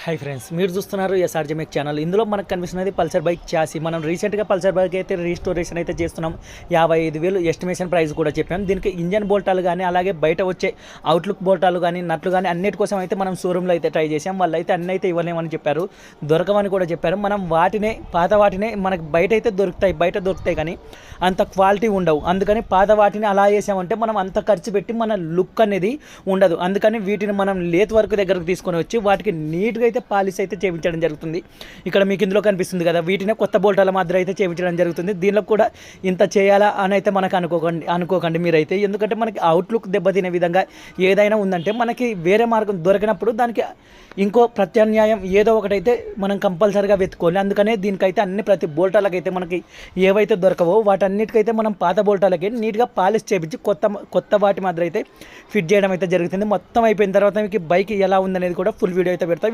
Hi friends, మీరు చూస్తున్నారు SRJ మెక్ channel. ఇందులో మనకు కనిపిస్తున్నది పల్సర్ బైక్ చాసి. మనం రీసెంట్గా పల్సర్ బైక్ అయితే రీస్టోరేషన్ అయితే చేస్తున్నాం. 55,000 ఎస్టిమేషన్ ప్రైస్ కూడా చెప్పాం. దీనికి ఇంజన్ బోల్టాలు కానీ అలాగే బయట వచ్చే అవుట్లుక్ బోల్టాలు కానీ నట్లు కానీ అన్నిటి కోసం అయితే మనం షోరూంలో అయితే ట్రై చేసాం. వాళ్ళు అయితే అన్నీ అయితే ఇవ్వలేమని చెప్పారు, దొరకమని కూడా చెప్పారు. మనం పాత వాటినే మనకు బయట అయితే దొరుకుతాయి కానీ అంత క్వాలిటీ ఉండవు. అందుకని పాత వాటిని అలా చేసామంటే మనం అంత ఖర్చు పెట్టి మన లుక్ అనేది ఉండదు. అందుకని వీటిని మనం లేత్ వర్క్ దగ్గరకు తీసుకొని వచ్చి వాటికి నీట్గా అయితే పాలిష్ అయితే చేయించడం జరుగుతుంది. ఇక్కడ మీకు ఇందులో కనిపిస్తుంది కదా, వీటినే కొత్త బోల్టాల మాదిరి అయితే చేయించడం జరుగుతుంది. దీనిలో కూడా ఇంత చేయాలా అని అయితే మనకు అనుకోకండి మీరైతే. ఎందుకంటే మనకి అవుట్లుక్ దెబ్బతినే విధంగా ఏదైనా ఉందంటే మనకి వేరే మార్గం దొరికినప్పుడు దానికి ఇంకో ప్రత్యామ్నాయం ఏదో ఒకటైతే మనం కంపల్సరీగా వెతుక్కోవాలి. అందుకనే దీనికైతే ప్రతి బోల్టాలకైతే మనకి ఏవైతే దొరకవో వాటన్నిటికైతే మనం పాత బోల్టాలకి నీట్గా పాలిష్ చేయించి కొత్త వాటి మాదిరి అయితే ఫిట్ చేయడం అయితే జరుగుతుంది. మొత్తం అయిపోయిన తర్వాత మీకు బైక్ ఎలా ఉందనేది కూడా ఫుల్ వీడియో అయితే పెడతాం.